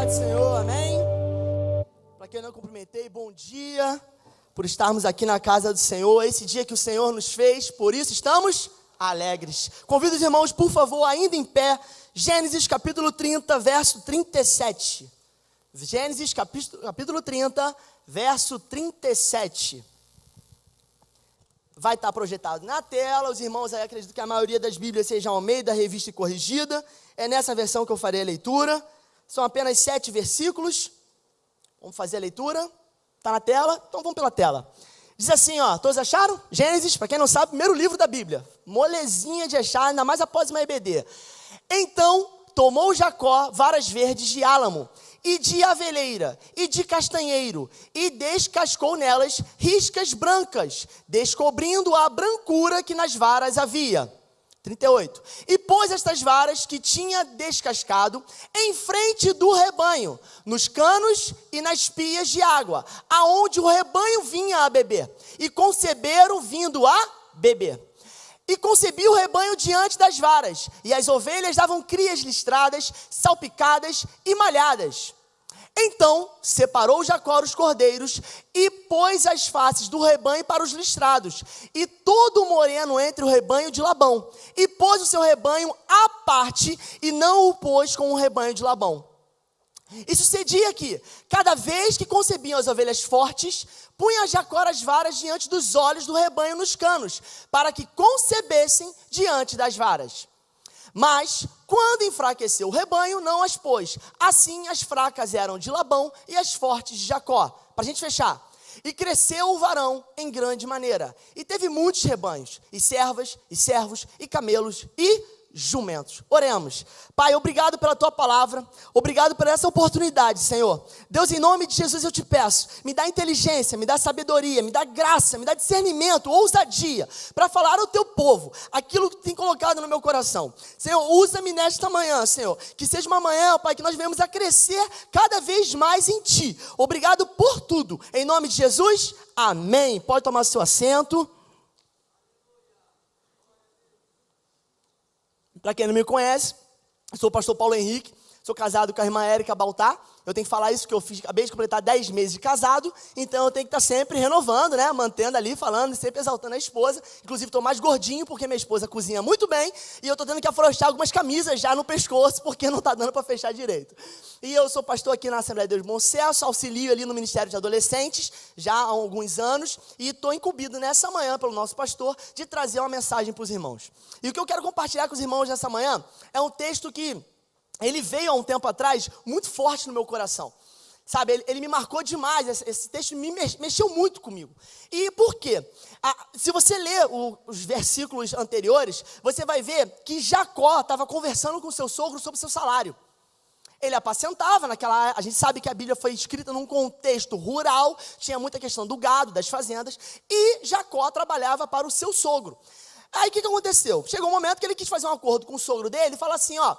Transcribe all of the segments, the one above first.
paz do Senhor, amém? Para quem eu não cumprimentei, bom dia, por estarmos aqui na casa do Senhor, esse dia que o Senhor nos fez, por isso estamos alegres. Convido os irmãos, por favor, ainda em pé, Gênesis capítulo 30, verso 37. Gênesis capítulo 30, verso 37. Vai estar projetado na tela, os irmãos aí acredito que a maioria das Bíblias seja Almeida, Revista e Corrigida, é nessa versão que eu farei a leitura, são apenas 7 versículos, vamos fazer a leitura, está na tela, então vamos pela tela. Diz assim, ó, todos acharam? Gênesis, para quem não sabe, primeiro livro da Bíblia, molezinha de achar, ainda mais após uma EBD. Então, tomou Jacó varas verdes de álamo, e de aveleira, e de castanheiro, e descascou nelas riscas brancas, descobrindo a brancura que nas varas havia. 38. E pôs estas varas que tinha descascado em frente do rebanho, nos canos e nas pias de água, aonde o rebanho vinha a beber, e conceberam vindo a beber. E concebia o rebanho diante das varas, e as ovelhas davam crias listradas, salpicadas e malhadas. Então separou Jacó os cordeiros e pôs as faces do rebanho para os listrados, e todo o moreno entre o rebanho de Labão, e pôs o seu rebanho à parte, e não o pôs com o rebanho de Labão. E sucedia que, cada vez que concebiam as ovelhas fortes, punha Jacó as varas diante dos olhos do rebanho nos canos, para que concebessem diante das varas. Mas, quando enfraqueceu o rebanho, não as pôs. Assim, as fracas eram de Labão e as fortes de Jacó. Para a gente fechar. E cresceu o varão em grande maneira. E teve muitos rebanhos, e servas, e servos, e camelos, e jumentos. Oremos. Pai, obrigado pela tua palavra, obrigado por essa oportunidade, Senhor. Deus, em nome de Jesus eu te peço, me dá inteligência, me dá sabedoria, me dá graça, me dá discernimento, ousadia, para falar ao teu povo, aquilo que tem colocado no meu coração. Senhor, usa-me nesta manhã, Senhor, que seja uma manhã, Pai, que nós venhamos a crescer cada vez mais em Ti. Obrigado por tudo, em nome de Jesus, amém. Pode tomar seu assento. Para quem não me conhece, eu sou o pastor Paulo Henrique, sou casado com a irmã Érica Baltar. Eu tenho que falar isso, que eu acabei de completar 10 meses de casado, então eu tenho que estar sempre renovando, né, mantendo ali, falando, sempre exaltando a esposa. Inclusive estou mais gordinho, porque minha esposa cozinha muito bem, e eu estou tendo que afrouxar algumas camisas já no pescoço, porque não está dando para fechar direito. E eu sou pastor aqui na Assembleia de Deus Bom Sucesso, auxilio ali no Ministério de Adolescentes, já há alguns anos, e estou incumbido nessa manhã pelo nosso pastor, de trazer uma mensagem para os irmãos. E o que eu quero compartilhar com os irmãos nessa manhã, é um texto que ele veio há um tempo atrás, muito forte no meu coração. Sabe, ele me marcou demais, esse texto me mexeu muito comigo. E por quê? Se você ler os versículos anteriores, você vai ver que Jacó estava conversando com seu sogro sobre seu salário. Ele apacentava a gente sabe que a Bíblia foi escrita num contexto rural, tinha muita questão do gado, das fazendas, e Jacó trabalhava para o seu sogro. Aí o que aconteceu? Chegou um momento que ele quis fazer um acordo com o sogro dele e falar assim, ó,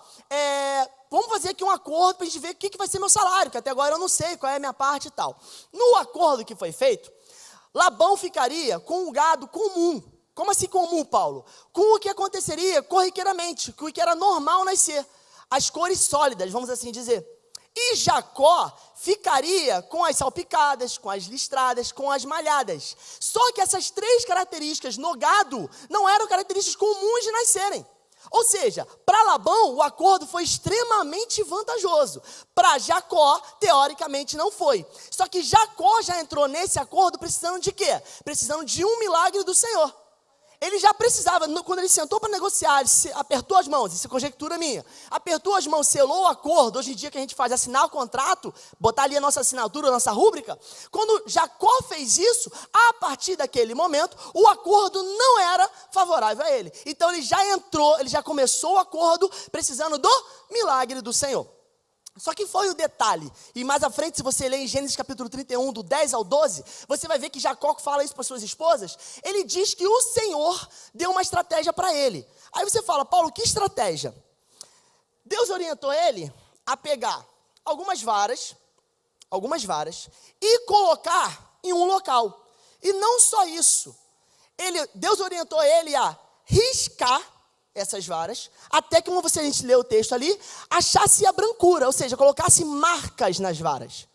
vamos fazer aqui um acordo para a gente ver o que vai ser meu salário, que até agora eu não sei qual é a minha parte e tal. No acordo que foi feito, Labão ficaria com um gado comum. Como assim comum, Paulo? Com o que aconteceria corriqueiramente, com o que era normal nascer. As cores sólidas, vamos assim dizer. E Jacó ficaria com as salpicadas, com as listradas, com as malhadas. Só que essas 3 características no gado não eram características comuns de nascerem. Ou seja, para Labão o acordo foi extremamente vantajoso. Para Jacó, teoricamente, não foi. Só que Jacó já entrou nesse acordo precisando de quê? Precisando de um milagre do Senhor. Ele já precisava, quando ele sentou para negociar, ele apertou as mãos, isso é conjectura minha, apertou as mãos, selou o acordo, hoje em dia que a gente faz assinar o contrato, botar ali a nossa assinatura, a nossa rúbrica, quando Jacó fez isso, a partir daquele momento, o acordo não era favorável a ele. Então ele já entrou, ele já começou o acordo precisando do milagre do Senhor. Só que foi o detalhe, e mais à frente, se você ler em Gênesis capítulo 31, do 10 ao 12, você vai ver que Jacó fala isso para suas esposas, ele diz que o Senhor deu uma estratégia para ele. Aí você fala, Paulo, que estratégia? Deus orientou ele a pegar algumas varas, e colocar em um local. E não só isso, Deus orientou ele a riscar essas varas, até que, como a gente lê o texto ali, achasse a brancura, ou seja, colocasse marcas nas varas.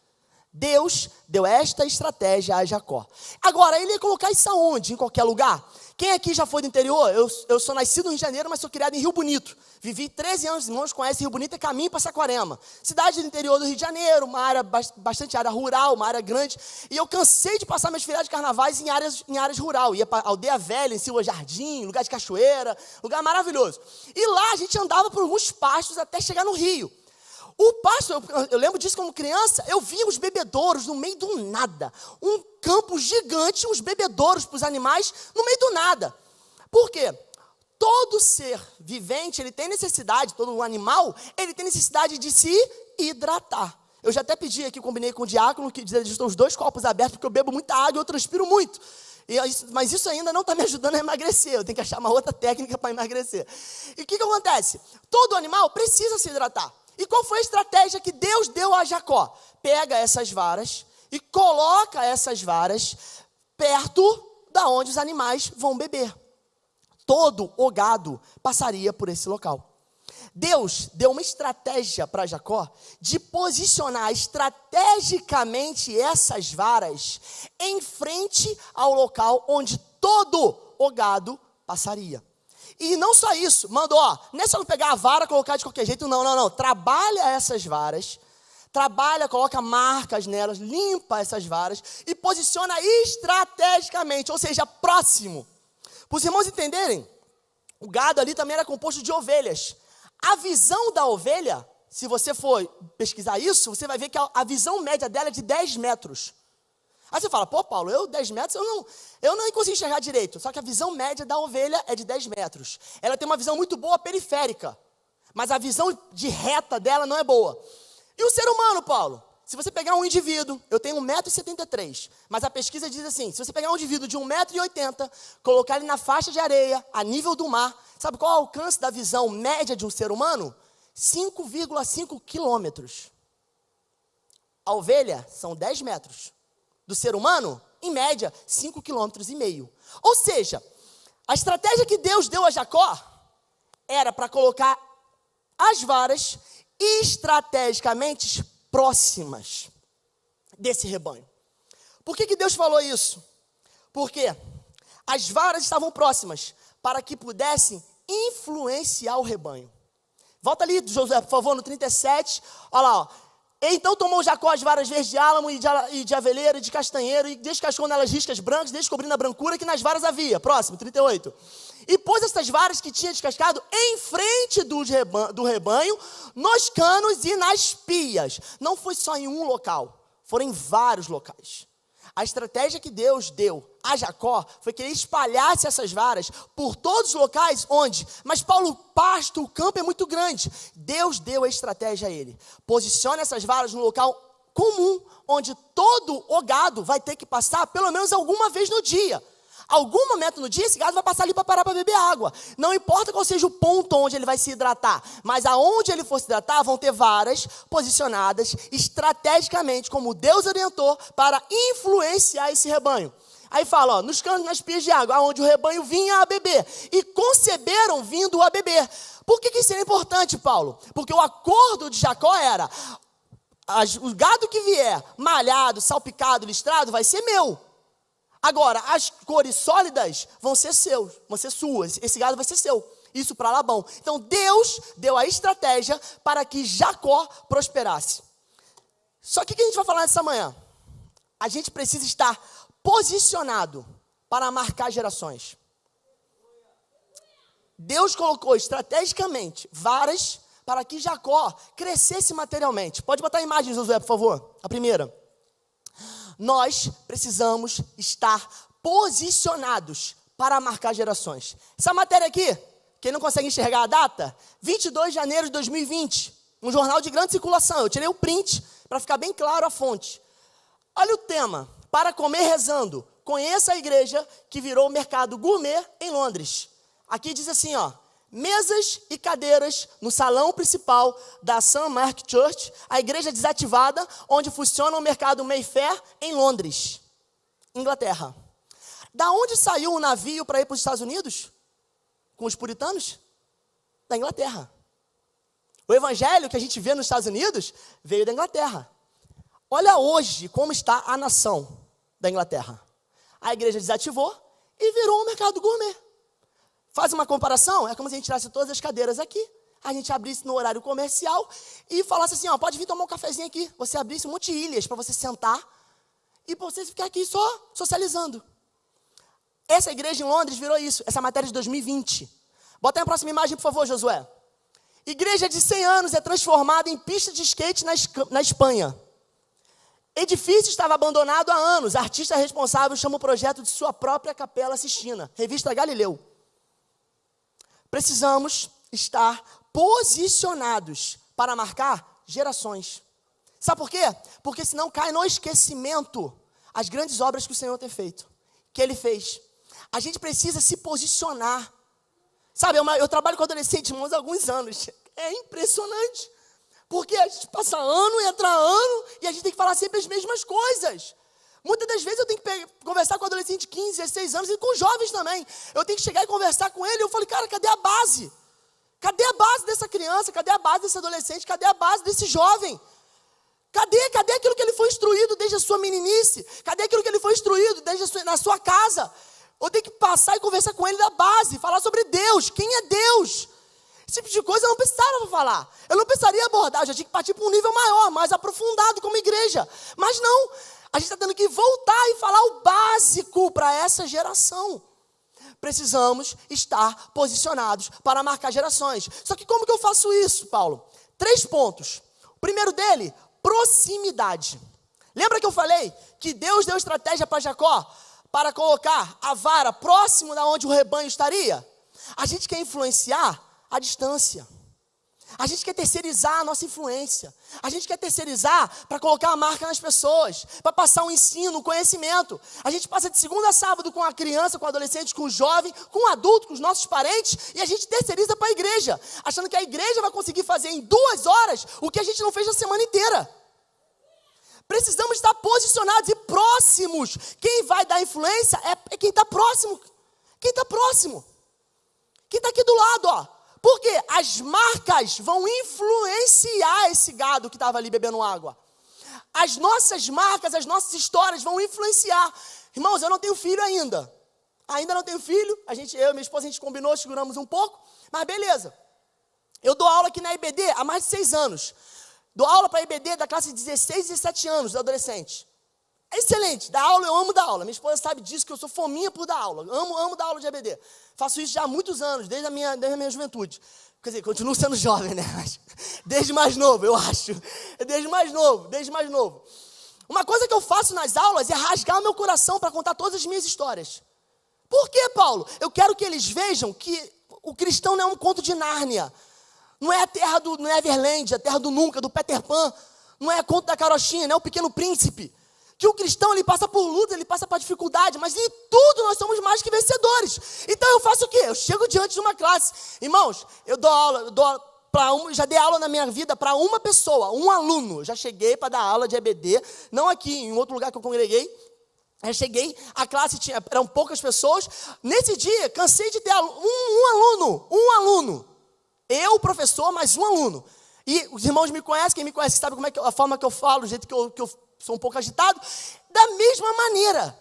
Deus deu esta estratégia a Jacó. Agora, ele ia colocar isso aonde? Em qualquer lugar? Quem aqui já foi do interior? Eu sou nascido no Rio de Janeiro, mas sou criado em Rio Bonito. Vivi 13 anos, irmãos, conhecem Rio Bonito, é caminho para Saquarema. Cidade do interior do Rio de Janeiro, uma área, bastante área rural, uma área grande. E eu cansei de passar meus feriados de carnavais em áreas rural. Ia para Aldeia Velha, em Silva Jardim, lugar de cachoeira, lugar maravilhoso. E lá a gente andava por alguns pastos até chegar no rio. O pasto, eu lembro disso como criança, eu via os bebedouros no meio do nada. Um campo gigante, uns bebedouros para os animais no meio do nada. Por quê? Todo ser vivente, ele tem necessidade, todo animal, ele tem necessidade de se hidratar. Eu já até pedi aqui, combinei com o diácono, que estão os 2 copos abertos, porque eu bebo muita água e eu transpiro muito. Mas isso ainda não está me ajudando a emagrecer, eu tenho que achar uma outra técnica para emagrecer. E o que acontece? Todo animal precisa se hidratar. E qual foi a estratégia que Deus deu a Jacó? Pega essas varas e coloca essas varas perto da onde os animais vão beber. Todo o gado passaria por esse local. Deus deu uma estratégia para Jacó de posicionar estrategicamente essas varas em frente ao local onde todo o gado passaria. E não só isso, mandou, não é só pegar a vara e colocar de qualquer jeito, não. Trabalha essas varas, coloca marcas nelas, limpa essas varas e posiciona estrategicamente, ou seja, próximo. Para os irmãos entenderem, o gado ali também era composto de ovelhas. A visão da ovelha, se você for pesquisar isso, você vai ver que a visão média dela é de 10 metros. Aí você fala, Paulo, 10 metros, eu não consigo enxergar direito. Só que a visão média da ovelha é de 10 metros. Ela tem uma visão muito boa periférica, mas a visão de reta dela não é boa. E o ser humano, Paulo? Se você pegar um indivíduo, eu tenho 1,73 m, mas a pesquisa diz assim, se você pegar um indivíduo de 1,80 m, colocar ele na faixa de areia, a nível do mar, sabe qual é o alcance da visão média de um ser humano? 5,5 quilômetros. A ovelha são 10 metros. Do ser humano, em média, 5,5 km. Ou seja, a estratégia que Deus deu a Jacó era para colocar as varas estrategicamente próximas desse rebanho. Por que Deus falou isso? Porque as varas estavam próximas para que pudessem influenciar o rebanho. Volta ali, Josué, por favor, no 37, olha lá, Então tomou Jacó as varas verdes de álamo e de aveleira e de castanheiro e descascou nelas riscas brancas, descobrindo a brancura que nas varas havia. Próximo, 38. E pôs estas varas que tinha descascado em frente do rebanho, nos canos e nas pias. Não foi só em um local, foram em vários locais. A estratégia que Deus deu a Jacó foi que ele espalhasse essas varas por todos os locais onde, mas Paulo, o pasto, o campo é muito grande. Deus deu a estratégia a ele. Posicione essas varas no local comum, onde todo o gado vai ter que passar pelo menos alguma vez no dia. Algum momento no dia, esse gado vai passar ali para parar para beber água. Não importa qual seja o ponto onde ele vai se hidratar, mas aonde ele for se hidratar, vão ter varas posicionadas estrategicamente, como Deus orientou, para influenciar esse rebanho. Aí fala, nos canos, nas pias de água, onde o rebanho vinha a beber. E conceberam vindo a beber. Por que isso é importante, Paulo? Porque o acordo de Jacó era, o gado que vier malhado, salpicado, listrado, vai ser meu. Agora, as cores sólidas vão ser suas. Esse gado vai ser seu. Isso para Labão. Então, Deus deu a estratégia para que Jacó prosperasse. Só que o que a gente vai falar nessa manhã? A gente precisa estar posicionado para marcar gerações. Deus colocou estrategicamente varas para que Jacó crescesse materialmente. Pode botar a imagem, Josué, por favor. A primeira. Nós precisamos estar posicionados para marcar gerações. Essa matéria aqui, quem não consegue enxergar a data, 22 de janeiro de 2020, um jornal de grande circulação. Eu tirei o print para ficar bem claro a fonte. Olha o tema, para comer rezando, conheça a igreja que virou mercado gourmet em Londres. Aqui diz assim, mesas e cadeiras no salão principal da St. Mark Church, a igreja desativada, onde funciona o mercado Mayfair, em Londres, Inglaterra. Da onde saiu o navio para ir para os Estados Unidos? Com os puritanos? da Inglaterra. O evangelho que a gente vê nos Estados Unidos veio da Inglaterra. Olha hoje como está a nação da Inglaterra. A igreja desativou e virou um mercado gourmet. Faz uma comparação, é como se a gente tirasse todas as cadeiras aqui, a gente abrisse no horário comercial e falasse assim, ó, pode vir tomar um cafezinho aqui. Você abrisse um monte de ilhas para você sentar e para você ficar aqui só socializando. Essa igreja em Londres virou isso, essa matéria de 2020. Bota aí a próxima imagem, por favor, Josué. Igreja de 100 anos é transformada em pista de skate na Espanha. Edifício estava abandonado há anos. Artista responsável chama o projeto de sua própria Capela Sistina. Revista Galileu. Precisamos estar posicionados para marcar gerações. Sabe por quê? Porque senão cai no esquecimento as grandes obras que o Senhor tem feito, que Ele fez. A gente precisa se posicionar. Sabe, eu trabalho com adolescentes, irmãos, há alguns anos. É impressionante. Porque a gente passa ano, entra ano, e a gente tem que falar sempre as mesmas coisas. Muitas das vezes eu tenho que conversar com adolescente de 15, 16 anos, e com jovens também. Eu tenho que chegar e conversar com ele, eu falo, cara, cadê a base? Cadê a base dessa criança? Cadê a base desse adolescente? Cadê a base desse jovem? Cadê aquilo que ele foi instruído desde a sua meninice? Cadê aquilo que ele foi instruído na sua casa? Eu tenho que passar e conversar com ele da base, falar sobre Deus, quem é Deus? Esse tipo de coisa eu não precisava falar. Eu não precisaria abordar, eu já tinha que partir para um nível maior, mais aprofundado como igreja. Mas não, a gente está tendo que voltar e falar o básico para essa geração. Precisamos estar posicionados para marcar gerações. Só que como que eu faço isso, Paulo? 3 pontos. O primeiro dele, proximidade. Lembra que eu falei que Deus deu estratégia para Jacó para colocar a vara próximo da onde o rebanho estaria? A gente quer influenciar à distância. A gente quer terceirizar a nossa influência. A gente quer terceirizar para colocar a marca nas pessoas, para passar um ensino, um conhecimento. A gente passa de segunda a sábado com a criança, com o adolescente, com o jovem, com o adulto, com os nossos parentes, e a gente terceiriza para a igreja, achando que a igreja vai conseguir fazer em 2 horas o que a gente não fez a semana inteira. Precisamos estar posicionados e próximos. Quem vai dar influência é quem está próximo. Quem está próximo. Quem está aqui do lado, ó. Porque as marcas vão influenciar esse gado que estava ali bebendo água. As nossas marcas, as nossas histórias vão influenciar. Irmãos, eu não tenho filho ainda. Ainda não tenho filho. Eu e minha esposa, a gente combinou, seguramos um pouco. Mas beleza. Eu dou aula aqui na IBD há mais de 6 anos. Dou aula para a IBD da classe de 16 e 17 anos, de adolescente. É excelente, dar aula, eu amo dar aula. Minha esposa sabe disso, que eu sou fominha por dar aula. Amo dar aula de EBD. Faço isso já há muitos anos, desde a minha juventude. Quer dizer, continuo sendo jovem, né? Mas desde mais novo, eu acho. Desde mais novo. Uma coisa que eu faço nas aulas é rasgar meu coração para contar todas as minhas histórias. Por quê, Paulo? Eu quero que eles vejam que o cristão não é um conto de Nárnia. Não é a terra do Neverland, a terra do Nunca, do Peter Pan. Não é a conto da carochinha, não é o Pequeno Príncipe. Que o cristão, ele passa por luta, ele passa por dificuldade, mas em tudo nós somos mais que vencedores. Então eu faço o quê? Eu chego diante de uma classe. Irmãos, eu dou aula já dei aula na minha vida para uma pessoa, um aluno. Já cheguei para dar aula de EBD, não aqui, em outro lugar que eu congreguei. Eu cheguei, a classe eram poucas pessoas. Nesse dia, cansei de ter um aluno. Eu, professor, mais um aluno. E os irmãos me conhecem, quem me conhece sabe como é que a forma que eu falo, o jeito que eu sou um pouco agitado. Da mesma maneira,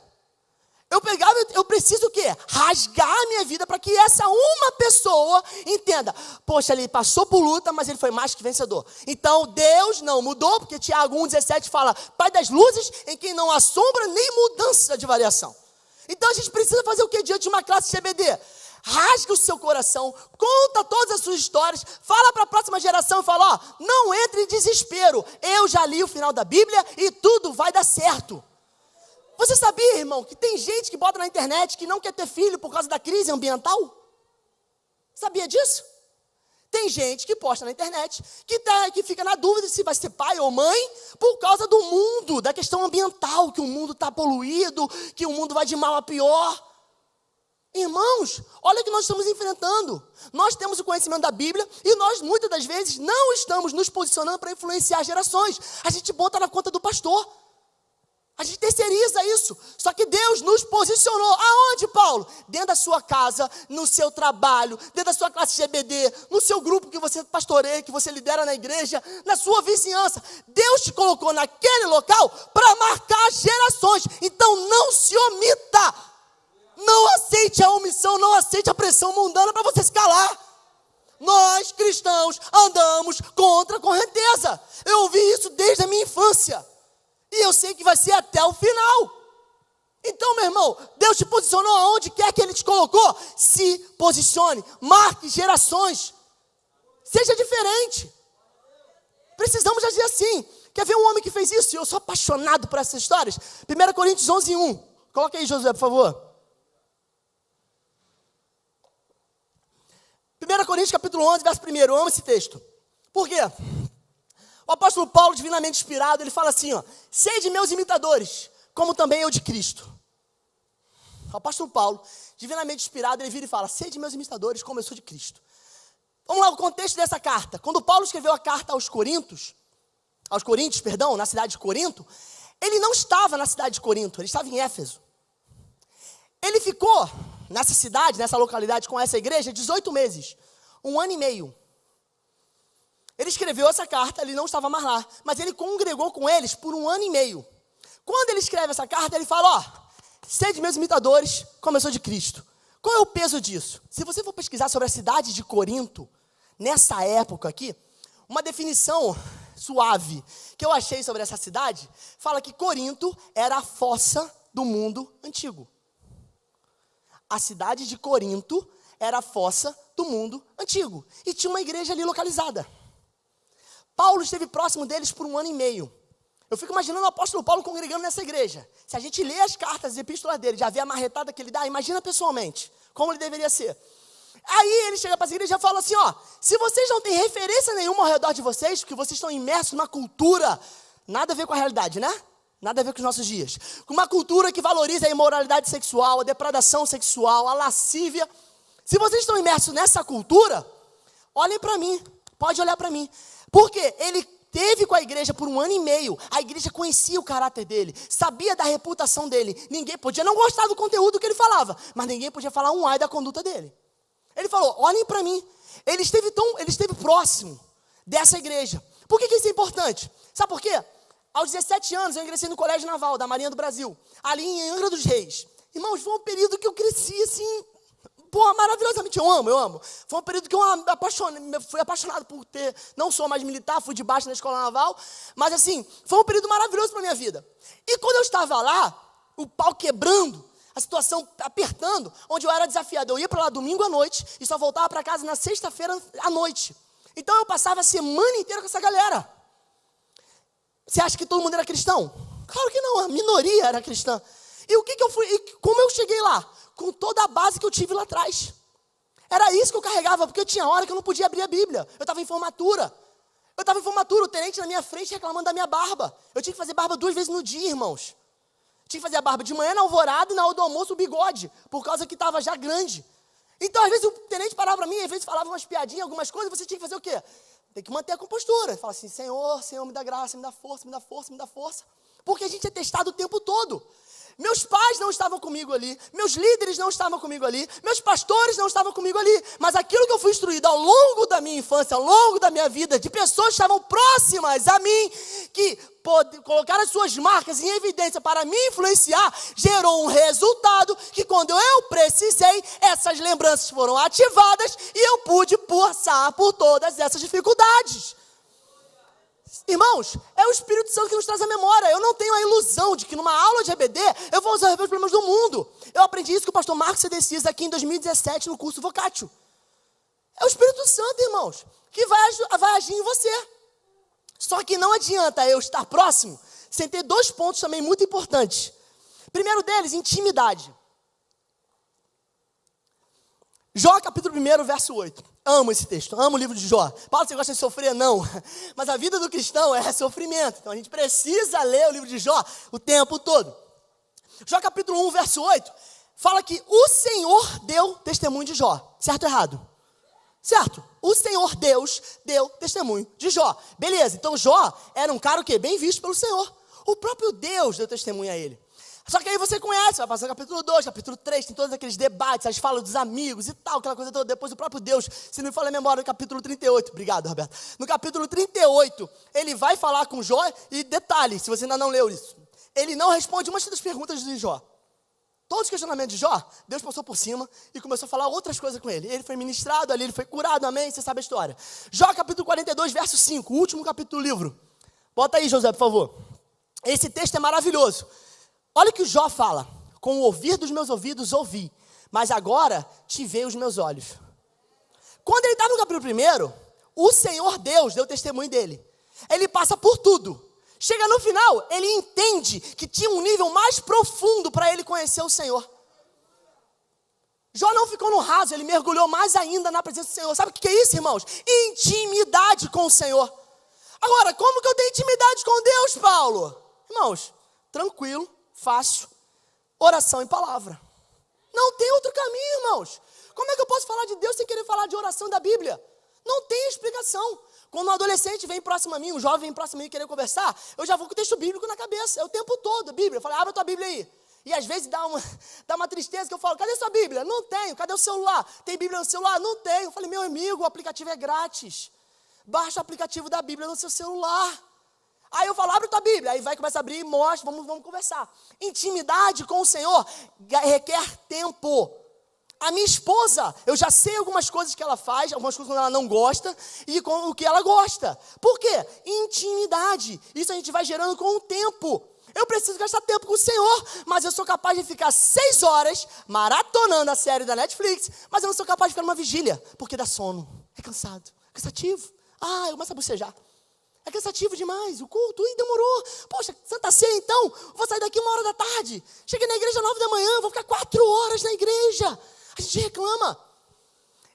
eu preciso o quê? Rasgar a minha vida para que essa uma pessoa entenda. Poxa, ele passou por luta, mas ele foi mais que vencedor. Então, Deus não mudou, porque Tiago 1,17 fala, Pai das luzes, em quem não há sombra nem mudança de variação. Então, a gente precisa fazer o quê diante de uma classe de CBD? Rasga o seu coração, conta todas as suas histórias, fala para a próxima geração e fala, ó, não entre em desespero, eu já li o final da Bíblia e tudo vai dar certo. Você sabia, irmão, que tem gente que bota na internet que não quer ter filho por causa da crise ambiental? Sabia disso? Tem gente que posta na internet que fica na dúvida se vai ser pai ou mãe por causa do mundo, da questão ambiental, que o mundo está poluído, que o mundo vai de mal a pior. Irmãos, olha o que nós estamos enfrentando. Nós temos o conhecimento da Bíblia e nós, muitas das vezes, não estamos nos posicionando para influenciar gerações. A gente bota na conta do pastor. A gente terceiriza isso. Só que Deus nos posicionou. Aonde, Paulo? Dentro da sua casa, no seu trabalho, dentro da sua classe GBD, no seu grupo que você pastoreia, que você lidera na igreja, na sua vizinhança. Deus te colocou naquele local para marcar gerações. Então não se omita. Não aceite a omissão, não aceite a pressão mundana para você se calar. Nós, cristãos, andamos contra a correnteza. Eu ouvi isso desde a minha infância. E eu sei que vai ser até o final. Então, meu irmão, Deus te posicionou aonde quer que Ele te colocou. Se posicione, marque gerações. Seja diferente. Precisamos agir assim. Quer ver um homem que fez isso? Eu sou apaixonado por essas histórias. 1 Coríntios 11:1. Coloca aí, Josué, por favor. 1 Coríntios capítulo 11, verso 1. Eu amo esse texto. Por quê? O apóstolo Paulo, divinamente inspirado, ele fala assim, ó: sede meus imitadores, como também eu de Cristo. O apóstolo Paulo, divinamente inspirado, ele vira e fala: sede meus imitadores, como eu sou de Cristo. Vamos lá, o contexto dessa carta. Quando Paulo escreveu a carta aos Coríntios, na cidade de Corinto, ele não estava na cidade de Corinto, ele estava em Éfeso. Ele ficou nessa cidade, nessa localidade, com essa igreja, 18 meses, 1 ano e meio. Ele escreveu essa carta, ele não estava mais lá, mas ele congregou com eles por 1 ano e meio. Quando ele escreve essa carta, ele fala: ó, sede meus imitadores, como eu sou de Cristo. Qual é o peso disso? Se você for pesquisar sobre a cidade de Corinto, nessa época aqui, uma definição suave que eu achei sobre essa cidade, fala que Corinto era a fossa do mundo antigo. A cidade de Corinto era a fossa do mundo antigo. E tinha uma igreja ali localizada. Paulo esteve próximo deles por 1 ano e meio. Eu fico imaginando o apóstolo Paulo congregando nessa igreja. Se a gente lê as cartas e epístolas dele, já vê a marretada que ele dá, imagina pessoalmente, como ele deveria ser. Aí ele chega para essa igreja e fala assim, ó: se vocês não têm referência nenhuma ao redor de vocês, porque vocês estão imersos numa cultura, nada a ver com a realidade, né? Nada a ver com os nossos dias. Com uma cultura que valoriza a imoralidade sexual, a depradação sexual, a lascívia. Se vocês estão imersos nessa cultura, olhem para mim, pode olhar para mim. Porque ele teve com a igreja por 1 ano e meio, a igreja conhecia o caráter dele, sabia da reputação dele. Ninguém podia não gostar do conteúdo que ele falava, mas ninguém podia falar um ai da conduta dele. Ele falou: olhem para mim. Ele esteve próximo dessa igreja. Por que isso é importante? Sabe por quê? Aos 17 anos eu ingressei no Colégio Naval da Marinha do Brasil, ali em Angra dos Reis. Irmãos, foi um período que eu cresci assim, maravilhosamente, eu amo. Foi um período que eu fui apaixonado por ter, não sou mais militar, fui de baixo na escola naval, mas assim, foi um período maravilhoso para a minha vida. E quando eu estava lá, o pau quebrando, a situação apertando, onde eu era desafiado, eu ia para lá domingo à noite e só voltava para casa na sexta-feira à noite. Então eu passava a semana inteira com essa galera. Você acha que todo mundo era cristão? Claro que não, a minoria era cristã. E o que eu fui, e como eu cheguei lá? Com toda a base que eu tive lá atrás. Era isso que eu carregava, porque eu tinha hora que eu não podia abrir a Bíblia. Eu estava em formatura. O tenente na minha frente reclamando da minha barba. Eu tinha que fazer barba 2 vezes no dia, irmãos. Tinha que fazer a barba de manhã na alvorada e na hora do almoço o bigode, por causa que estava já grande. Então, às vezes, o tenente parava para mim, às vezes falava umas piadinhas, algumas coisas, você tinha que fazer o quê? Tem que manter a compostura. Fala assim: Senhor, me dá graça, me dá força, me dá força, me dá força. Porque a gente é testado o tempo todo. Meus pais não estavam comigo ali, meus líderes não estavam comigo ali, meus pastores não estavam comigo ali, mas aquilo que eu fui instruído ao longo da minha infância, ao longo da minha vida, de pessoas que estavam próximas a mim, que colocaram as suas marcas em evidência para me influenciar, gerou um resultado que quando eu precisei, essas lembranças foram ativadas e eu pude passar por todas essas dificuldades. Irmãos, é o Espírito Santo que nos traz a memória. Eu não tenho a ilusão de que numa aula de EBD eu vou resolver os problemas do mundo. Eu aprendi isso com o pastor Marcos Cedecias aqui em 2017 no curso Vocatio. É o Espírito Santo, irmãos, que vai agir em você. Só que não adianta eu estar próximo sem ter 2 pontos também muito importantes. Primeiro deles, intimidade. Jó, capítulo 1, verso 8. Amo esse texto, amo o livro de Jó. Paulo, você gosta de sofrer? Não. Mas a vida do cristão é sofrimento. Então a gente precisa ler o livro de Jó o tempo todo. Jó, capítulo 1, verso 8, fala que o Senhor deu testemunho de Jó. Certo ou errado? Certo. O Senhor Deus deu testemunho de Jó. Beleza, então Jó era um cara o quê? Bem visto pelo Senhor. O próprio Deus deu testemunho a ele. Só que aí você conhece, vai passar o capítulo 2, capítulo 3, tem todos aqueles debates, as falas dos amigos e tal, aquela coisa toda. Depois o próprio Deus, se não me falha a memória, no capítulo 38, obrigado, Roberto. No capítulo 38, ele vai falar com Jó, e detalhe, se você ainda não leu isso, ele não responde uma das perguntas de Jó. Todos os questionamentos de Jó, Deus passou por cima e começou a falar outras coisas com ele. Ele foi ministrado ali, ele foi curado, amém, você sabe a história. Jó capítulo 42, verso 5, o último capítulo do livro. Bota aí, José, por favor. Esse texto é maravilhoso. Olha o que o Jó fala. Com o ouvir dos meus ouvidos ouvi, mas agora te veio os meus olhos. Quando ele estava no capítulo 1, o Senhor Deus deu testemunho dele. Ele passa por tudo. Chega no final, ele entende que tinha um nível mais profundo para ele conhecer o Senhor. Jó não ficou no raso, ele mergulhou mais ainda na presença do Senhor. Sabe o que é isso, irmãos? Intimidade com o Senhor. Agora, como que eu tenho intimidade com Deus, Paulo? Irmãos, tranquilo, fácil, oração e palavra. Não tem outro caminho, irmãos. Como é que eu posso falar de Deus sem querer falar de oração da Bíblia? Não tem explicação. Quando um adolescente vem próximo a mim, um jovem vem próximo a mim querer conversar, eu já vou com o texto bíblico na cabeça, é o tempo todo, a Bíblia. Eu falo, abre a tua Bíblia aí. E às vezes dá uma tristeza que eu falo, cadê sua Bíblia? Não tenho. Cadê o celular? Tem Bíblia no celular? Não tenho. Eu falei, meu amigo, o aplicativo é grátis. Baixa o aplicativo da Bíblia no seu celular. Aí eu falo, abre a tua Bíblia. Aí vai, começa a abrir e mostra, vamos conversar. Intimidade com o Senhor requer tempo. A minha esposa, eu já sei algumas coisas que ela faz, algumas coisas quando ela não gosta e com o que ela gosta. Por quê? Intimidade. Isso a gente vai gerando com o tempo. Eu preciso gastar tempo com o Senhor, mas eu sou capaz de ficar 6 horas maratonando a série da Netflix, mas eu não sou capaz de ficar numa vigília, porque dá sono, é cansado, cansativo. Eu começo a bocejar. É cansativo demais, o culto, demorou. Poxa, Santa Ceia então, vou sair daqui 1h da tarde. Cheguei na igreja 9 da manhã, vou ficar 4 horas na igreja. A gente reclama.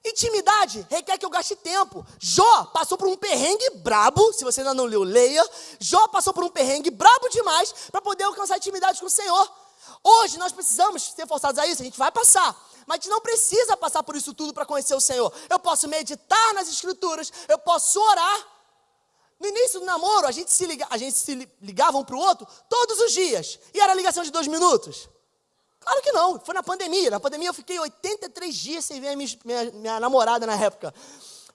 Intimidade requer que eu gaste tempo. Jó passou por um perrengue brabo, se você ainda não leu, leia. Jó passou por um perrengue brabo demais para poder alcançar intimidade com o Senhor. Hoje nós precisamos ser forçados a isso, a gente vai passar. Mas a gente não precisa passar por isso tudo para conhecer o Senhor. Eu posso meditar nas Escrituras, eu posso orar. No início do namoro, a gente se ligava um para o outro todos os dias. E era ligação de 2 minutos? Claro que não, foi na pandemia. Na pandemia eu fiquei 83 dias sem ver a minha namorada na época.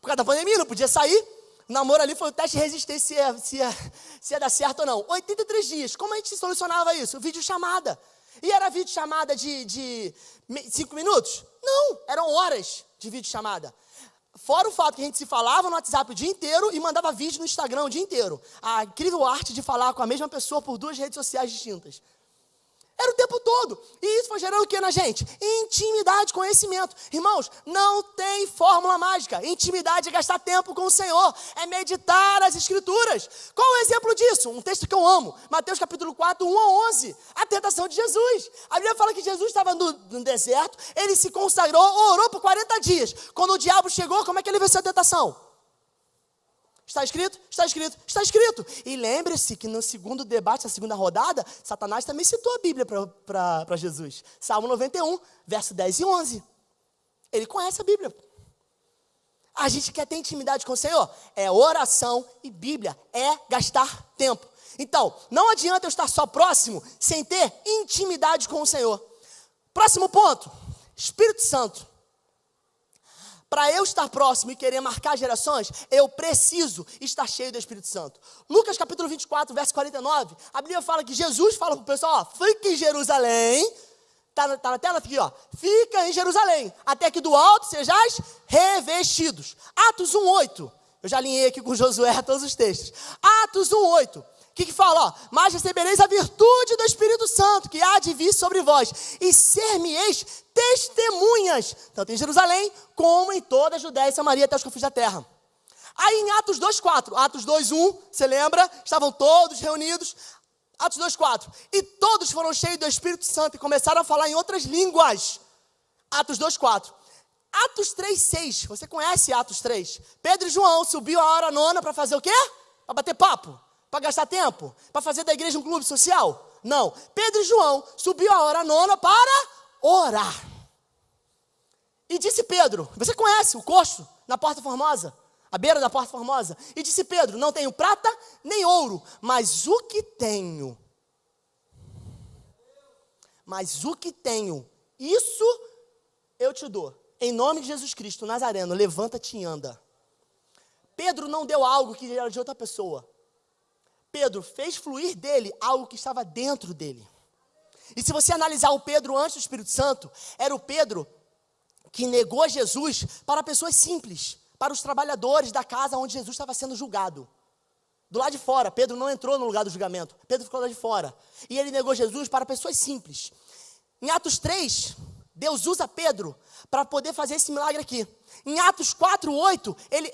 Por causa da pandemia, não podia sair. O namoro ali foi o teste de resistência, se ia dar certo ou não. 83 dias, como a gente solucionava isso? Videochamada. E era videochamada de 5 minutos? Não, eram horas de videochamada. Fora o fato que a gente se falava no WhatsApp o dia inteiro e mandava vídeo no Instagram o dia inteiro. A incrível arte de falar com a mesma pessoa por 2 redes sociais distintas. Era o tempo todo. E isso foi gerando o que na gente? Intimidade, conhecimento. Irmãos, não tem fórmula mágica. Intimidade é gastar tempo com o Senhor. É meditar as Escrituras. Qual é o exemplo disso? Um texto que eu amo. Mateus capítulo 4, 1-11. A tentação de Jesus. A Bíblia fala que Jesus estava no deserto. Ele se consagrou, orou por 40 dias. Quando o diabo chegou, como é que ele venceu a tentação? Está escrito? Está escrito? Está escrito. E lembre-se que no segundo debate, na segunda rodada, Satanás também citou a Bíblia para Jesus. Salmo 91, verso 10 e 11. Ele conhece a Bíblia. A gente quer ter intimidade com o Senhor? É oração e Bíblia. É gastar tempo. Então, não adianta eu estar só próximo sem ter intimidade com o Senhor. Próximo ponto. Espírito Santo. Para eu estar próximo e querer marcar gerações, eu preciso estar cheio do Espírito Santo. Lucas capítulo 24, verso 49, a Bíblia fala que Jesus fala para o pessoal, fica em Jerusalém, está na tela aqui, fica em Jerusalém, até que do alto sejais revestidos. Atos 1:8, eu já alinhei aqui com Josué todos os textos. Atos 1:8. O que fala? Mas recebereis a virtude do Espírito Santo, que há de vir sobre vós, e ser-me-eis testemunhas, tanto em Jerusalém, como em toda a Judéia e Samaria, até os confins da terra. Aí em Atos 2:4, Atos 2:1, você lembra? Estavam todos reunidos. Atos 2:4, e todos foram cheios do Espírito Santo e começaram a falar em outras línguas. Atos 2:4. Atos 3:6, você conhece Atos 3? Pedro e João subiu a hora nona para fazer o quê? Para bater papo. Para gastar tempo? Para fazer da igreja um clube social? Não. Pedro e João subiu a hora nona para orar. E disse Pedro, você conhece o coxo na Porta Formosa? À beira da Porta Formosa? E disse Pedro, não tenho prata nem ouro, mas o que tenho mas o que tenho, isso eu te dou. Em nome de Jesus Cristo, Nazareno, levanta-te e anda. Pedro não deu algo que era de outra pessoa. Pedro fez fluir dele algo que estava dentro dele. E se você analisar o Pedro antes do Espírito Santo, era o Pedro que negou Jesus para pessoas simples, para os trabalhadores da casa onde Jesus estava sendo julgado. Do lado de fora, Pedro não entrou no lugar do julgamento, Pedro ficou lá de fora. E ele negou Jesus para pessoas simples. Em Atos 3, Deus usa Pedro para poder fazer esse milagre aqui. Em Atos 4:8, ele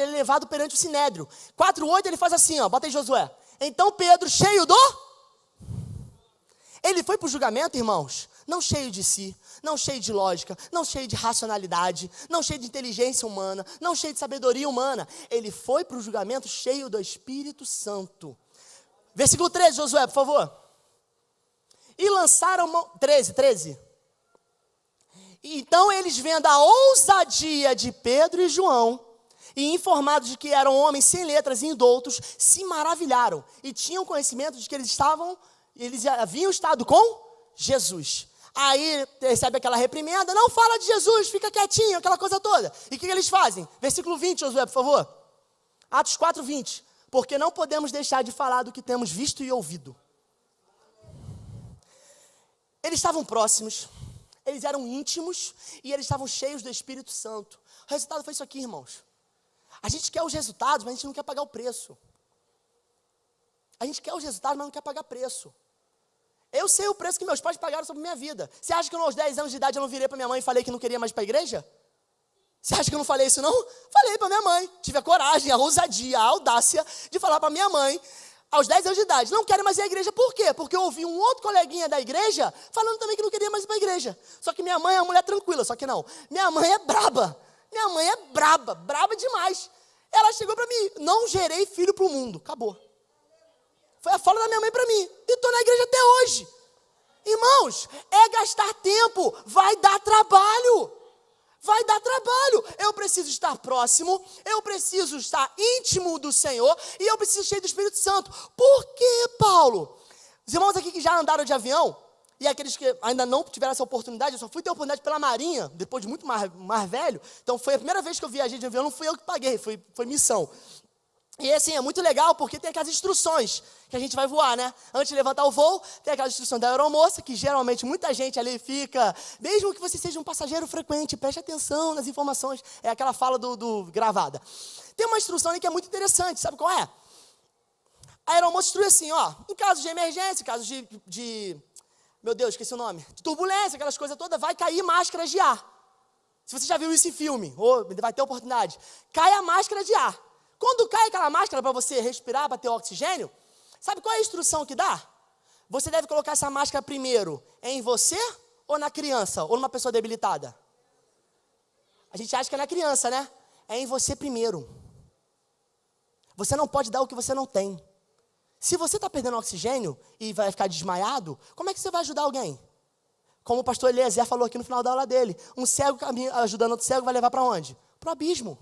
é levado perante o Sinédrio. 4:8 ele faz assim, ó, bota aí Josué. Então Pedro, cheio do... Ele foi para o julgamento, irmãos, não cheio de si, não cheio de lógica, não cheio de racionalidade, não cheio de inteligência humana, não cheio de sabedoria humana. Ele foi para o julgamento cheio do Espírito Santo. Versículo 13, Josué, por favor. E lançaram mão... 13. Então eles, vendo a ousadia de Pedro e João, e informados de que eram homens sem letras e indoutos, se maravilharam e tinham conhecimento de que eles haviam estado com Jesus. Aí recebe aquela reprimenda, não fala de Jesus, fica quietinho, aquela coisa toda. E o que eles fazem? Versículo 20, Josué, por favor. Atos 4:20. Porque não podemos deixar de falar do que temos visto e ouvido. Eles estavam próximos, eles eram íntimos e eles estavam cheios do Espírito Santo. O resultado foi isso aqui, irmãos. A gente quer os resultados, mas a gente não quer pagar o preço. A gente quer os resultados, mas não quer pagar preço. Eu sei o preço que meus pais pagaram sobre a minha vida. Você acha que aos 10 anos de idade eu não virei para minha mãe e falei que não queria mais ir para a igreja? Você acha que eu não falei isso não? Falei para minha mãe. Tive a coragem, a ousadia, a audácia de falar para minha mãe, aos 10 anos de idade, não quero mais ir à igreja. Por quê? Porque eu ouvi um outro coleguinha da igreja falando também que não queria mais ir para a igreja. Só que minha mãe é uma mulher tranquila, só que não. Minha mãe é braba. Minha mãe é braba demais. Ela chegou para mim, não gerei filho para o mundo. Acabou. Foi a fala da minha mãe para mim. E estou na igreja até hoje. Irmãos, é gastar tempo. Vai dar trabalho. Vai dar trabalho. Eu preciso estar próximo. Eu preciso estar íntimo do Senhor. E eu preciso ser cheio do Espírito Santo. Por que, Paulo? Os irmãos aqui que já andaram de avião, e aqueles que ainda não tiveram essa oportunidade, eu só fui ter oportunidade pela Marinha, depois de muito mais velho. Então foi a primeira vez que eu viajei de avião, não fui eu que paguei, foi missão. E assim, é muito legal porque tem aquelas instruções que a gente vai voar, né? Antes de levantar o voo, tem aquela instrução da aeromoça, que geralmente muita gente ali fica, mesmo que você seja um passageiro frequente, preste atenção nas informações, é aquela fala do gravada. Tem uma instrução ali que é muito interessante, sabe qual é? A aeromoça instrui assim, ó, em caso de emergência, em caso de meu Deus, esqueci o nome, de turbulência, aquelas coisas todas, vai cair máscaras de ar. Se você já viu isso em filme, ou vai ter oportunidade, cai a máscara de ar. Quando cai aquela máscara para você respirar, para ter oxigênio, sabe qual é a instrução que dá? Você deve colocar essa máscara primeiro em você ou na criança, ou numa pessoa debilitada? A gente acha que é na criança, né? É em você primeiro. Você não pode dar o que você não tem. Se você está perdendo oxigênio e vai ficar desmaiado, como é que você vai ajudar alguém? Como o pastor Eliezer falou aqui no final da aula dele, um cego ajudando outro cego vai levar para onde? Para o abismo.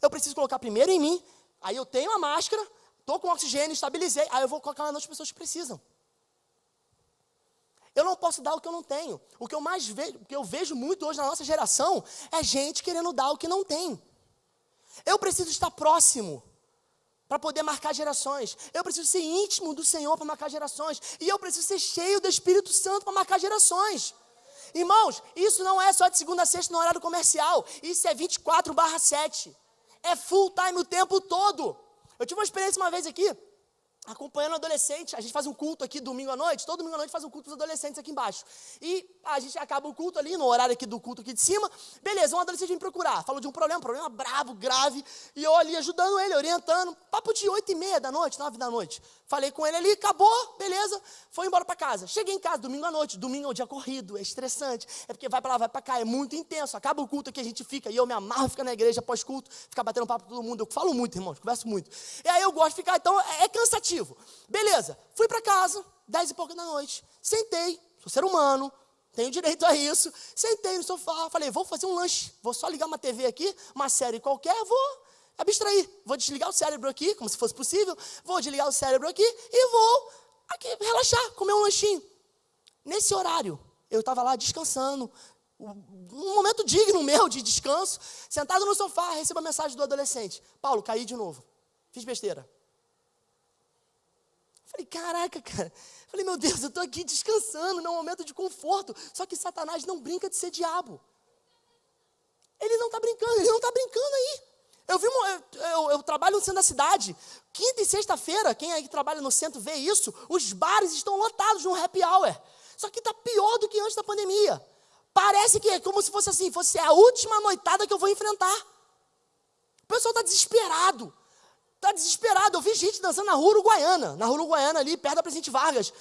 Eu preciso colocar primeiro em mim, aí eu tenho a máscara, estou com oxigênio, estabilizei, aí eu vou colocar nas pessoas que precisam. Eu não posso dar o que eu não tenho. O que eu vejo muito hoje na nossa geração é gente querendo dar o que não tem. Eu preciso estar próximo para poder marcar gerações. Eu preciso ser íntimo do Senhor para marcar gerações. E eu preciso ser cheio do Espírito Santo para marcar gerações. Irmãos, isso não é só de segunda a sexta no horário comercial. Isso é 24/7. É full time o tempo todo. Eu tive uma experiência uma vez aqui, acompanhando um adolescente. A gente faz um culto aqui domingo à noite. Todo domingo à noite faz um culto para os adolescentes aqui embaixo. E a gente acaba o culto ali, no horário aqui do culto aqui de cima. Beleza, um adolescente vem procurar. Falou de um problema bravo, grave. E eu ali ajudando ele, orientando. Papo de 8h30 da noite, 9 da noite. Falei com ele ali, acabou, beleza. Foi embora para casa. Cheguei em casa domingo à noite. Domingo é um dia corrido, é estressante. É porque vai para lá, vai para cá, é muito intenso. Acaba o culto aqui, a gente fica. E eu me amarro, fica na igreja após culto. Ficar batendo papo com todo mundo. Eu falo muito, irmãos, converso muito. E aí eu gosto de ficar, então é cansativo. Beleza, fui para casa, 10 e pouco da noite. Sentei, sou ser humano, tenho direito a isso. Sentei no sofá, falei, vou fazer um lanche. Vou só ligar uma TV aqui, uma série qualquer, vou abstrair. Vou desligar o cérebro aqui, como se fosse possível. Vou desligar o cérebro aqui e vou aqui relaxar, comer um lanchinho. Nesse horário, eu estava lá descansando, um momento digno meu de descanso, sentado no sofá, recebo a mensagem do adolescente: Paulo, caí de novo, fiz besteira. Falei, caraca, cara. Falei, meu Deus, eu estou aqui descansando, num momento de conforto. Só que Satanás não brinca de ser diabo. Ele não está brincando, aí. Eu trabalho no centro da cidade. Quinta e sexta-feira, quem aí que trabalha no centro vê isso, os bares estão lotados no happy hour. Só que está pior do que antes da pandemia. Parece que é como se fosse assim, fosse a última noitada que eu vou enfrentar. O pessoal está desesperado. Eu vi gente dançando na Rua Uruguaiana ali, perto da Presidente Vargas.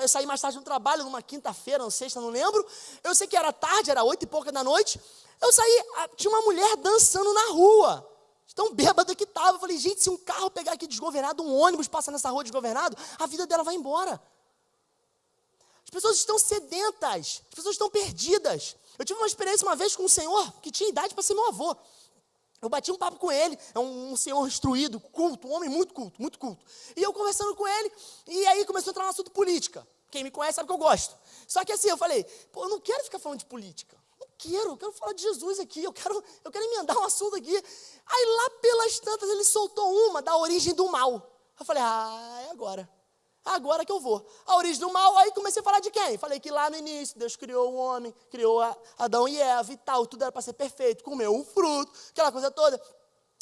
Eu saí mais tarde do trabalho, numa quinta-feira, ou sexta, não lembro. Eu sei que era tarde, era 8 e pouca da noite. Eu saí, tinha uma mulher dançando na rua. Tão bêbada que estava. Eu falei, gente, se um carro pegar aqui desgovernado, um ônibus passar nessa rua desgovernado, a vida dela vai embora. As pessoas estão sedentas, as pessoas estão perdidas. Eu tive uma experiência uma vez com um senhor que tinha idade para ser meu avô. Eu bati um papo com ele, é um senhor instruído, culto, um homem muito culto, muito culto. E eu conversando com ele, e aí começou a entrar no assunto política. Quem me conhece sabe que eu gosto. Só que assim, eu falei, eu não quero ficar falando de política. Eu quero falar de Jesus aqui, eu quero emendar um assunto aqui. Aí lá pelas tantas ele soltou uma da origem do mal. Eu falei, é agora que eu vou. A origem do mal, aí comecei a falar de quem? Falei que lá no início Deus criou o homem, criou Adão e Eva e tal, tudo era para ser perfeito, comeu um fruto, aquela coisa toda.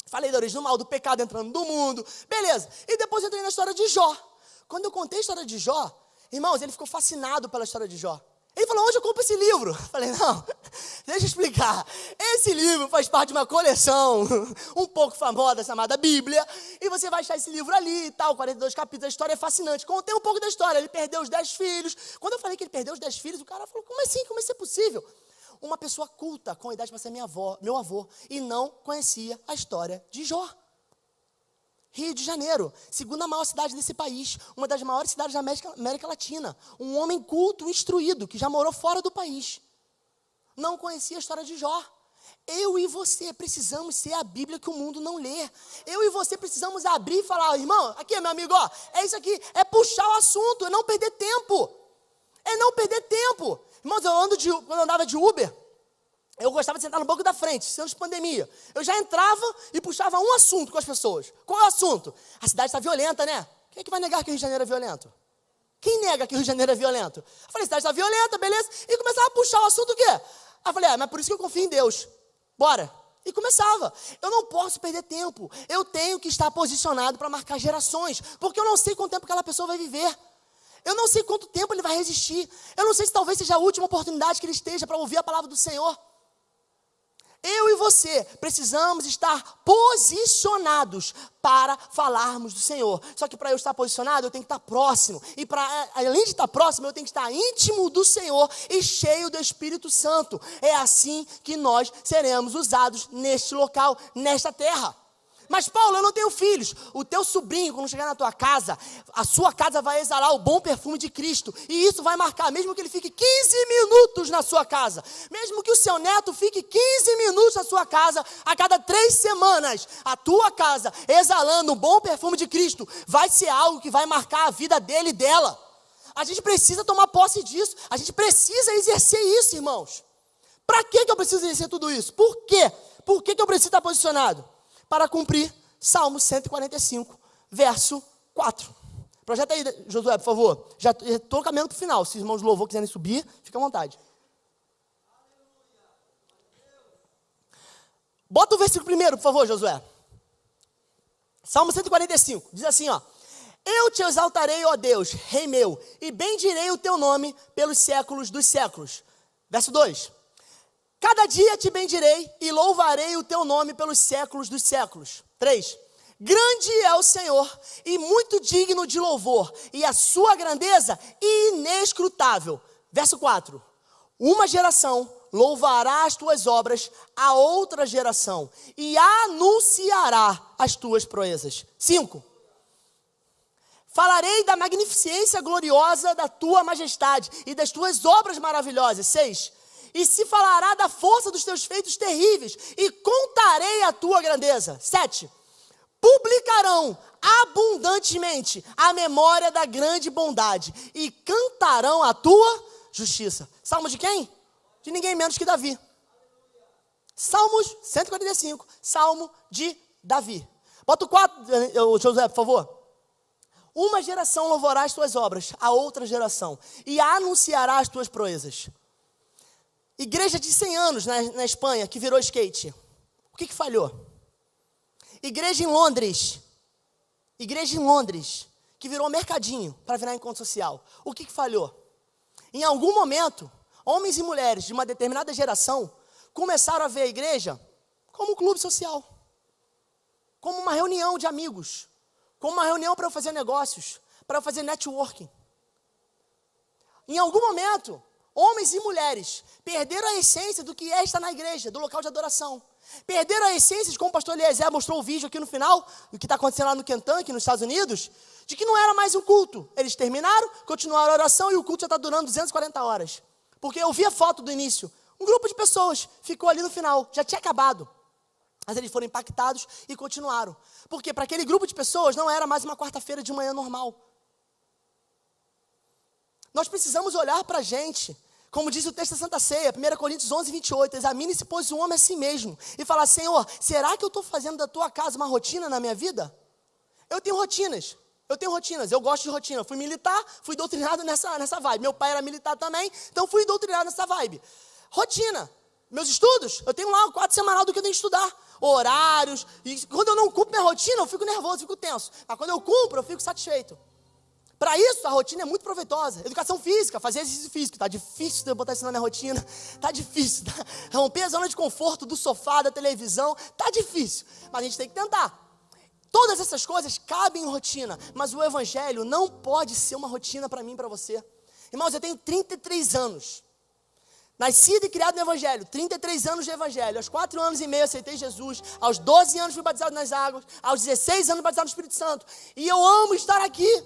Falei da origem do mal, do pecado entrando no mundo, beleza. E depois eu entrei na história de Jó. Quando eu contei a história de Jó, irmãos, ele ficou fascinado pela história de Jó. Ele falou, onde eu compro esse livro? Eu falei, não, deixa eu explicar. Esse livro faz parte de uma coleção um pouco famosa, chamada Bíblia, e você vai achar esse livro ali e tal, 42 capítulos, a história é fascinante. Contei um pouco da história, ele perdeu os 10 filhos. Quando eu falei que ele perdeu os 10 filhos, o cara falou, como assim? Como isso é possível? Uma pessoa culta, com idade para ser meu avô, e não conhecia a história de Jó. Rio de Janeiro, segunda maior cidade desse país, uma das maiores cidades da América Latina. Um homem culto, instruído, que já morou fora do país. Não conhecia a história de Jó. Eu e você precisamos ser a Bíblia que o mundo não lê. Eu e você precisamos abrir e falar, irmão, aqui meu amigo, é isso aqui, é puxar o assunto, é não perder tempo. Irmãos, quando eu andava de Uber, eu gostava de sentar no banco da frente, sendo de pandemia. Eu já entrava e puxava um assunto com as pessoas. Qual é o assunto? A cidade está violenta, né? Quem é que vai negar que o Rio de Janeiro é violento? Quem nega que o Rio de Janeiro é violento? Eu falei, a cidade está violenta, beleza? E começava a puxar o assunto o quê? Aí eu falei, mas por isso que eu confio em Deus. Bora. E começava. Eu não posso perder tempo. Eu tenho que estar posicionado para marcar gerações. Porque eu não sei quanto tempo aquela pessoa vai viver. Eu não sei quanto tempo ele vai resistir. Eu não sei se talvez seja a última oportunidade que ele esteja para ouvir a palavra do Senhor. Eu e você precisamos estar posicionados para falarmos do Senhor. Só que para eu estar posicionado, eu tenho que estar próximo. E além de estar próximo, eu tenho que estar íntimo do Senhor e cheio do Espírito Santo. É assim que nós seremos usados neste local, nesta terra. Mas Paulo, eu não tenho filhos. O teu sobrinho, quando chegar na tua casa, a sua casa vai exalar o bom perfume de Cristo. E isso vai marcar, mesmo que ele fique 15 minutos na sua casa. Mesmo que o seu neto fique 15 minutos na sua casa, a cada 3 semanas, a tua casa exalando o bom perfume de Cristo, vai ser algo que vai marcar a vida dele e dela. A gente precisa tomar posse disso. A gente precisa exercer isso, irmãos. Para que eu preciso exercer tudo isso? Por quê? Por que eu preciso estar posicionado? Para cumprir Salmo 145, verso 4. Projeta aí, Josué, por favor. Já estou caminhando para o final. Se os irmãos de louvor quiserem subir, fica à vontade. Bota o versículo primeiro, por favor, Josué. Salmo 145, diz assim, eu te exaltarei, ó Deus, Rei meu, e bendirei o teu nome pelos séculos dos séculos. Verso 2. Cada dia te bendirei e louvarei o teu nome pelos séculos dos séculos. 3. Grande é o Senhor e muito digno de louvor, e a sua grandeza inescrutável. Verso 4. Uma geração louvará as tuas obras a outra geração e anunciará as tuas proezas. 5. Falarei da magnificência gloriosa da tua majestade e das tuas obras maravilhosas. 6. E se falará da força dos teus feitos terríveis, e contarei a tua grandeza. 7. publicarão abundantemente a memória da grande bondade e cantarão a tua justiça. Salmo de quem? De ninguém menos que Davi. Salmos 145, Salmo de Davi. Bota o 4, Josué, por favor. Uma geração louvará as tuas obras, a outra geração, e anunciará as tuas proezas. Igreja de 100 anos na Espanha, que virou skate. O que falhou? Igreja em Londres, que virou mercadinho para virar encontro social. O que falhou? Em algum momento, homens e mulheres de uma determinada geração começaram a ver a igreja como um clube social, como uma reunião de amigos, como uma reunião para eu fazer negócios, para eu fazer networking. Em algum momento, homens e mulheres perderam a essência do que é estar na igreja, do local de adoração. Perderam a essência de como o pastor Eliezer mostrou o vídeo aqui no final, do que está acontecendo lá no Kentucky, nos Estados Unidos, de que não era mais um culto. Eles terminaram, continuaram a oração e o culto já está durando 240 horas. Porque eu vi a foto do início. Um grupo de pessoas ficou ali no final, já tinha acabado. Mas eles foram impactados e continuaram. Porque para aquele grupo de pessoas não era mais uma quarta-feira de manhã normal. Nós precisamos olhar para a gente, como diz o texto da Santa Ceia, 1 Coríntios 11, 28, examine-se, pois, o homem a si mesmo, e falar, Senhor, será que eu estou fazendo da tua casa uma rotina na minha vida? Eu tenho rotinas, eu gosto de rotina, fui militar, fui doutrinado nessa vibe, meu pai era militar também, então fui doutrinado nessa vibe. Rotina, meus estudos, eu tenho lá um quadro semanal do que eu tenho que estudar, horários, e quando eu não cumpro minha rotina, eu fico nervoso, fico tenso, mas quando eu cumpro, eu fico satisfeito. Para isso, a rotina é muito proveitosa. Educação física, fazer exercício físico. Está difícil de eu botar isso na minha rotina. Está difícil. Romper a zona de conforto do sofá, da televisão. Está difícil. Mas a gente tem que tentar. Todas essas coisas cabem em rotina. Mas o evangelho não pode ser uma rotina para mim e para você. Irmãos, eu tenho 33 anos. Nascido e criado no evangelho. 33 anos de evangelho. Aos 4 anos e meio aceitei Jesus. Aos 12 anos fui batizado nas águas. Aos 16 anos batizado no Espírito Santo. E eu amo estar aqui.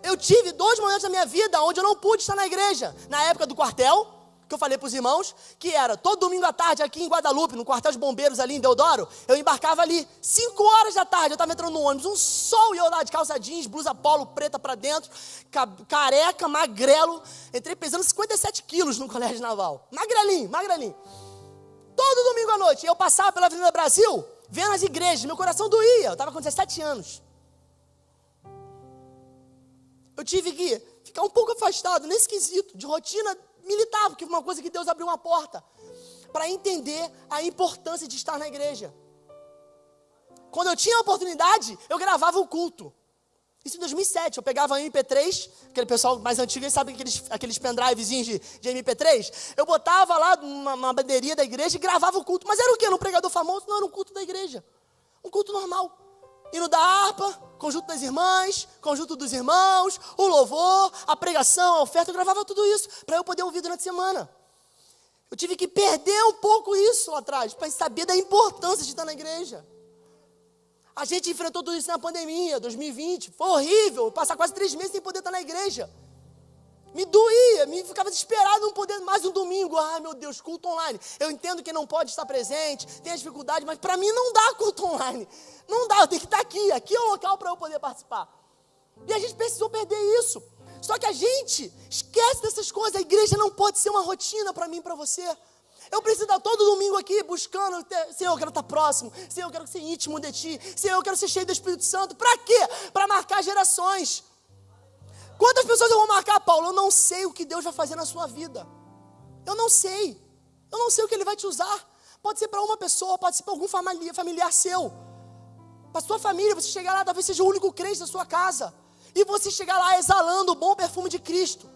Eu tive 2 momentos da minha vida onde eu não pude estar na igreja. Na época do quartel, que eu falei para os irmãos, que era todo domingo à tarde aqui em Guadalupe, no quartel de bombeiros ali em Deodoro, eu embarcava ali, 5 horas da tarde, eu estava entrando no ônibus, um sol, e eu lá de calça jeans, blusa polo preta para dentro, careca, magrelo, entrei pesando 57 quilos no colégio naval, magrelinho. Todo domingo à noite, eu passava pela Avenida Brasil, vendo as igrejas, meu coração doía, eu estava com 17 anos. Eu tive que ficar um pouco afastado nesse quesito de rotina militar, porque foi uma coisa que Deus abriu uma porta para entender a importância de estar na igreja. Quando eu tinha a oportunidade, eu gravava o culto. Isso em 2007, eu pegava um MP3, aquele pessoal mais antigo, eles sabem aqueles pendrivezinhos de MP3, eu botava lá uma bandeirinha da igreja e gravava o culto. Mas era o quê? Era um pregador famoso? Não, era um culto da igreja, um culto normal. Hino da harpa, conjunto das irmãs, conjunto dos irmãos, o louvor, a pregação, a oferta, eu gravava tudo isso para eu poder ouvir durante a semana. Eu tive que perder um pouco isso lá atrás, para saber da importância de estar na igreja. A gente enfrentou tudo isso na pandemia, 2020, foi horrível, passar quase 3 meses sem poder estar na igreja. Me doía, me ficava desesperado não poder mais um domingo. Ah, meu Deus, culto online. Eu entendo que não pode estar presente, tem as dificuldades, mas para mim não dá culto online. Não dá, eu tenho que estar aqui. Aqui é o local para eu poder participar. E a gente precisou perder isso. Só que a gente esquece dessas coisas. A igreja não pode ser uma rotina para mim e para você. Eu preciso estar todo domingo aqui buscando, Senhor, eu quero estar próximo. Senhor, eu quero ser íntimo de Ti. Senhor, eu quero ser cheio do Espírito Santo. Para quê? Para marcar gerações. Quantas pessoas eu vou marcar, Paulo? Eu não sei o que Deus vai fazer na sua vida. Eu não sei o que Ele vai te usar. Pode ser para uma pessoa, pode ser para algum familiar seu. Para a sua família, você chegar lá, talvez seja o único crente da sua casa. E você chegar lá exalando o bom perfume de Cristo.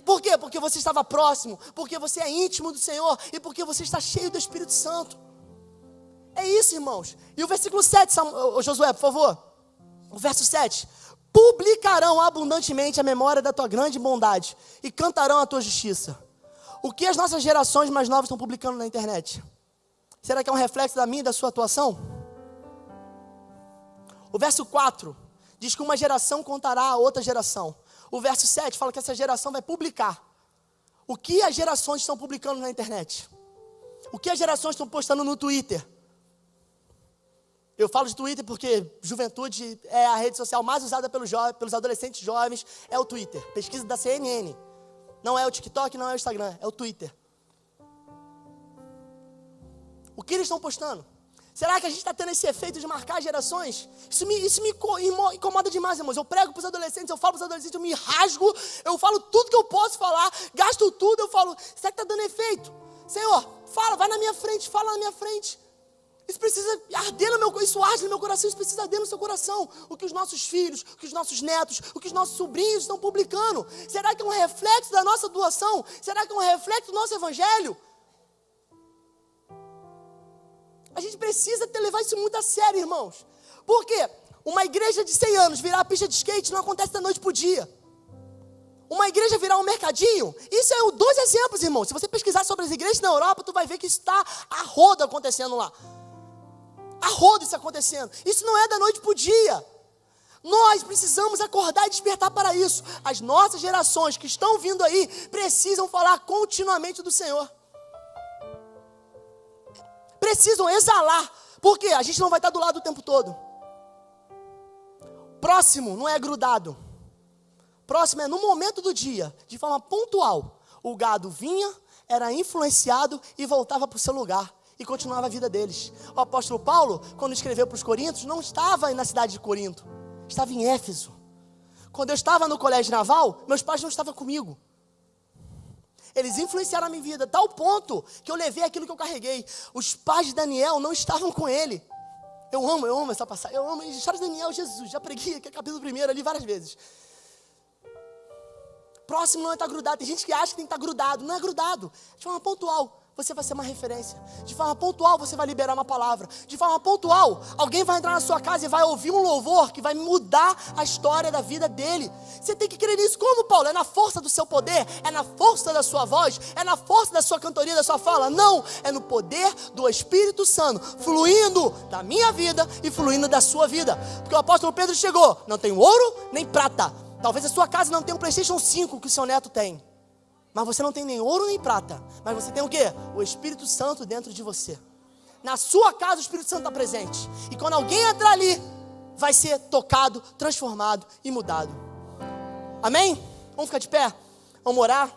Por quê? Porque você estava próximo, porque você é íntimo do Senhor e porque você está cheio do Espírito Santo. É isso, irmãos. E o versículo 7, Josué, por favor. O verso 7. Publicarão abundantemente a memória da tua grande bondade e cantarão a tua justiça. O que as nossas gerações mais novas estão publicando na internet? Será que é um reflexo da minha e da sua atuação? O verso 4 diz que uma geração contará a outra geração. O verso 7 fala que essa geração vai publicar. O que as gerações estão publicando na internet? O que as gerações estão postando no Twitter? Eu falo de Twitter porque juventude é a rede social mais usada pelos adolescentes jovens, é o Twitter. Pesquisa da CNN. Não é o TikTok, não é o Instagram, é o Twitter. O que eles estão postando? Será que a gente está tendo esse efeito de marcar gerações? Isso me incomoda demais, irmãos. Eu prego para os adolescentes, eu falo para os adolescentes, eu me rasgo, eu falo tudo que eu posso falar, gasto tudo, eu falo, será que está dando efeito? Senhor, fala, vai na minha frente, fala na minha frente. Isso precisa arder no meu coração, isso arde no meu coração, isso precisa arder no seu coração. O que os nossos filhos, o que os nossos netos, o que os nossos sobrinhos estão publicando. Será que é um reflexo da nossa doação? Será que é um reflexo do nosso evangelho? A gente precisa levar isso muito a sério, irmãos. Por quê? Uma igreja de 100 anos virar pista de skate não acontece da noite para o dia. Uma igreja virar um mercadinho, isso é 2 exemplos, irmãos. Se você pesquisar sobre as igrejas na Europa, tu vai ver que isso está a rodo acontecendo lá. A rodo isso acontecendo. Isso não é da noite para o dia. Nós precisamos acordar e despertar para isso. As nossas gerações que estão vindo aí precisam falar continuamente do Senhor. Precisam exalar, porque a gente não vai estar do lado o tempo todo. Próximo não é grudado. Próximo é no momento do dia, de forma pontual. O gado vinha, era influenciado e voltava para o seu lugar. E continuava a vida deles. O apóstolo Paulo, quando escreveu para os Coríntios, não estava na cidade de Corinto. Estava em Éfeso. Quando eu estava no colégio naval, meus pais não estavam comigo. Eles influenciaram a minha vida, a tal ponto que eu levei aquilo que eu carreguei. Os pais de Daniel não estavam com ele. Eu amo essa passagem. Eu amo a história de Daniel, Jesus. Já preguei aqui, capítulo 1 ali várias vezes. Próximo não é estar grudado. Tem gente que acha que tem que estar grudado. Não é grudado. De forma pontual, você vai ser uma referência. De forma pontual, você vai liberar uma palavra. De forma pontual, alguém vai entrar na sua casa e vai ouvir um louvor que vai mudar a história da vida dele. Você tem que crer nisso. Como, Paulo? É na força do seu poder? É na força da sua voz? É na força da sua cantoria, da sua fala? Não. É no poder do Espírito Santo, fluindo da minha vida e fluindo da sua vida. Porque o apóstolo Pedro chegou. Não tem ouro nem prata. Talvez a sua casa não tenha um PlayStation 5 que o seu neto tem. Mas você não tem nem ouro nem prata. Mas você tem o quê? O Espírito Santo dentro de você. Na sua casa o Espírito Santo está presente. E quando alguém entrar ali, vai ser tocado, transformado e mudado. Amém? Vamos ficar de pé? Vamos orar?